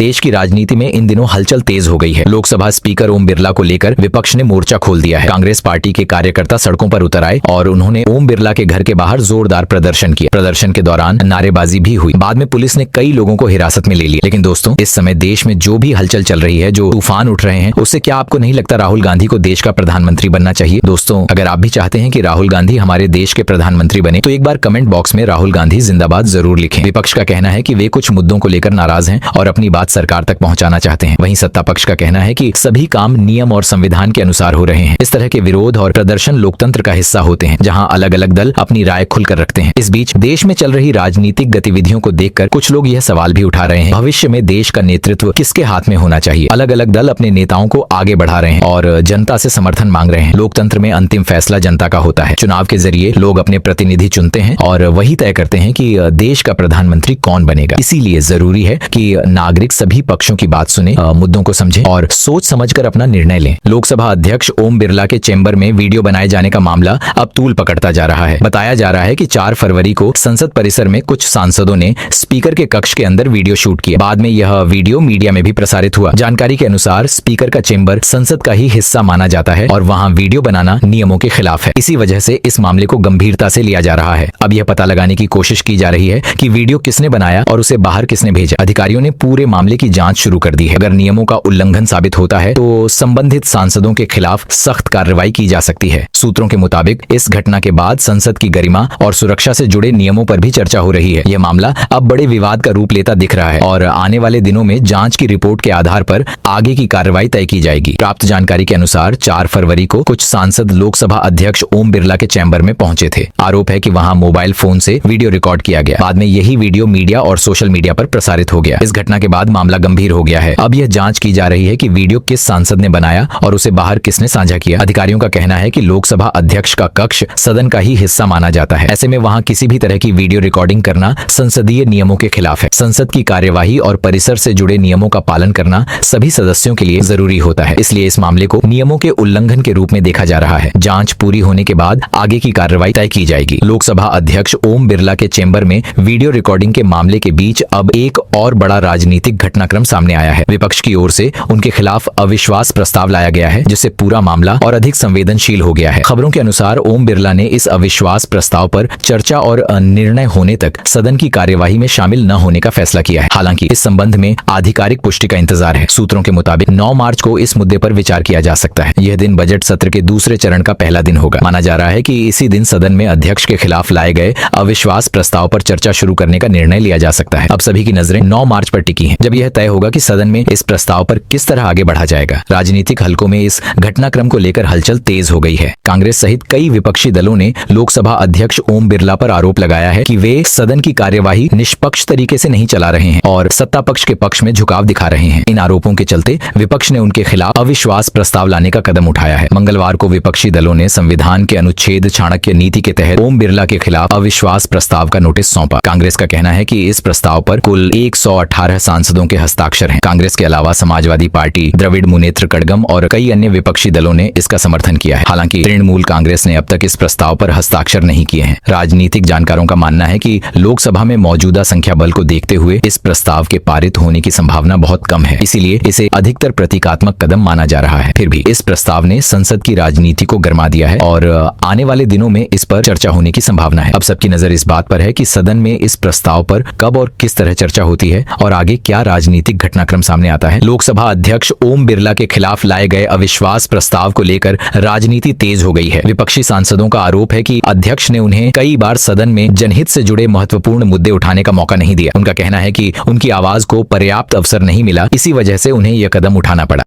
देश की राजनीति में इन दिनों हलचल तेज हो गई है। लोकसभा स्पीकर ओम बिरला को लेकर विपक्ष ने मोर्चा खोल दिया है। कांग्रेस पार्टी के कार्यकर्ता सड़कों पर उतर आए और उन्होंने ओम बिरला के घर के बाहर जोरदार प्रदर्शन किया। प्रदर्शन के दौरान नारेबाजी भी हुई। बाद में पुलिस ने कई लोगों को हिरासत में ले लिया। लेकिन दोस्तों, इस समय देश में जो भी हलचल चल रही है, जो तूफान उठ रहे हैं, उससे क्या आपको नहीं लगता राहुल गांधी को देश का प्रधानमंत्री बनना चाहिए? दोस्तों, अगर आप भी चाहते हैं कि राहुल गांधी हमारे देश के प्रधानमंत्री बने तो एक बार कमेंट बॉक्स में राहुल गांधी जिंदाबाद जरूर लिखें। विपक्ष का कहना है कि वे कुछ मुद्दों को लेकर नाराज हैं और अपनी बात सरकार तक पहुंचाना चाहते हैं। वहीं सत्ता पक्ष का कहना है कि सभी काम नियम और संविधान के अनुसार हो रहे हैं। इस तरह के विरोध और प्रदर्शन लोकतंत्र का हिस्सा होते हैं, जहां अलग अलग दल अपनी राय खुलकर रखते हैं। इस बीच देश में चल रही राजनीतिक गतिविधियों को देखकर कुछ लोग यह सवाल भी उठा रहे हैं, भविष्य में देश का नेतृत्व किसके हाथ में होना चाहिए? अलग अलग दल अपने नेताओं को आगे बढ़ा रहे हैं और जनता से समर्थन मांग रहे हैं। लोकतंत्र में अंतिम फैसला जनता का होता है। चुनाव के जरिए लोग अपने प्रतिनिधि चुनते हैं और वही तय करते हैं कि देश का प्रधानमंत्री कौन बनेगा। इसीलिए जरूरी है कि नागरिक सभी पक्षों की बात सुने, मुद्दों को समझे और सोच समझकर अपना निर्णय लें। लोकसभा अध्यक्ष ओम बिरला के चेंबर में वीडियो बनाए जाने का मामला अब तूल पकड़ता जा रहा है। बताया जा रहा है कि 4 फरवरी को संसद परिसर में कुछ सांसदों ने स्पीकर के कक्ष के अंदर वीडियो शूट किया। बाद में यह वीडियो मीडिया में भी प्रसारित हुआ। जानकारी के अनुसार स्पीकर का चेंबर संसद का ही हिस्सा माना जाता है और वहां वीडियो बनाना नियमों के खिलाफ है। इसी वजह से इस मामले को गंभीरता से लिया जा रहा है। अब यह पता लगाने की कोशिश की जा रही है कि वीडियो किसने बनाया और उसे बाहर किसने भेजा। अधिकारियों ने पूरे मामले की जांच शुरू कर दी है। अगर नियमों का उल्लंघन साबित होता है तो संबंधित सांसदों के खिलाफ सख्त कार्रवाई की जा सकती है। सूत्रों के मुताबिक इस घटना के बाद संसद की गरिमा और सुरक्षा से जुड़े नियमों पर भी चर्चा हो रही है। यह मामला अब बड़े विवाद का रूप लेता दिख रहा है और आने वाले दिनों में जांच की रिपोर्ट के आधार पर आगे की कार्रवाई तय की जाएगी। प्राप्त जानकारी के अनुसार 4 फरवरी को कुछ सांसद लोकसभा अध्यक्ष ओम बिरला के चैम्बर में पहुंचे थे। आरोप है कि वहां मोबाइल फोन से वीडियो रिकॉर्ड किया गया। बाद में यही वीडियो मीडिया और सोशल मीडिया पर प्रसारित हो गया। इस घटना के बाद मामला गंभीर हो गया है। अब यह जांच की जा रही है कि वीडियो किस सांसद ने बनाया और उसे बाहर किसने साझा किया। अधिकारियों का कहना है कि लोकसभा अध्यक्ष का कक्ष सदन का ही हिस्सा माना जाता है। ऐसे में वहां किसी भी तरह की वीडियो रिकॉर्डिंग करना संसदीय नियमों के खिलाफ है। संसद की कार्यवाही और परिसर से जुड़े नियमों का पालन करना सभी सदस्यों के लिए जरूरी होता है। इसलिए इस मामले को नियमों के उल्लंघन के रूप में देखा जा रहा है। जांच पूरी होने के बाद आगे की कार्रवाई तय की जाएगी। लोकसभा अध्यक्ष ओम बिरला के चेंबर में वीडियो रिकॉर्डिंग के मामले के बीच अब एक और बड़ा राजनीतिक घटनाक्रम सामने आया है। विपक्ष की ओर से उनके खिलाफ अविश्वास प्रस्ताव लाया गया है, जिससे पूरा मामला और अधिक संवेदनशील हो गया है। खबरों के अनुसार ओम बिरला ने इस अविश्वास प्रस्ताव पर चर्चा और निर्णय होने तक सदन की कार्यवाही में शामिल न होने का फैसला किया है। हालांकि इस संबंध में आधिकारिक पुष्टि का इंतजार है। सूत्रों के मुताबिक 9 मार्च को इस मुद्दे पर विचार किया जा सकता है। यह दिन बजट सत्र के दूसरे चरण का पहला दिन होगा। माना जा रहा है कि इसी दिन सदन में अध्यक्ष के खिलाफ लाए गए अविश्वास प्रस्ताव पर चर्चा शुरू करने का निर्णय लिया जा सकता है। अब सभी की नजरें 9 मार्च पर टिकी हैं, जब यह तय होगा कि सदन में इस प्रस्ताव पर किस तरह आगे बढ़ा जाएगा। राजनीतिक हलकों में इस घटनाक्रम को लेकर हलचल तेज हो गई है। कांग्रेस सहित कई विपक्षी दलों ने लोकसभा अध्यक्ष ओम बिरला पर आरोप लगाया है कि वे सदन की कार्यवाही निष्पक्ष तरीके से नहीं चला रहे हैं और सत्ता पक्ष के पक्ष में झुकाव दिखा रहे हैं। इन आरोपों के चलते विपक्ष ने उनके खिलाफ अविश्वास प्रस्ताव लाने का कदम उठाया है। मंगलवार को विपक्षी दलों ने संविधान के अनुच्छेद चाणक्य नीति के तहत ओम बिरला के खिलाफ अविश्वास प्रस्ताव का नोटिस सौंपा। कांग्रेस का कहना है कि इस प्रस्ताव पर कुल 118 सांसदों के हस्ताक्षर हैं। कांग्रेस के अलावा समाजवादी पार्टी, द्रविड़ मुनेत्र कड़गम और कई अन्य विपक्षी दलों ने इसका समर्थन किया है। हालांकि तृणमूल कांग्रेस ने अब तक इस प्रस्ताव पर हस्ताक्षर नहीं किए हैं। राजनीतिक जानकारों का मानना है कि लोकसभा में मौजूदा संख्या बल को देखते हुए इस प्रस्ताव के पारित होने की संभावना बहुत कम है। इसीलिए इसे अधिकतर प्रतीकात्मक कदम माना जा रहा है। फिर भी इस प्रस्ताव ने संसद की राजनीति को गरमा दिया है और आने वाले दिनों में इस पर चर्चा होने की संभावना है। अब सबकी नजर इस बात पर है कि सदन में इस प्रस्ताव पर कब और किस तरह चर्चा होती है और आगे क्या राजनीतिक घटनाक्रम सामने आता है। लोकसभा अध्यक्ष ओम बिरला के खिलाफ लाए गए अविश्वास प्रस्ताव को लेकर राजनीति तेज हो गई है। विपक्षी सांसदों का आरोप है कि अध्यक्ष ने उन्हें कई बार सदन में जनहित से जुड़े महत्वपूर्ण मुद्दे उठाने का मौका नहीं दिया। उनका कहना है कि उनकी आवाज को पर्याप्त अवसर नहीं मिला, इसी वजह से उन्हें यह कदम उठाना पड़ा।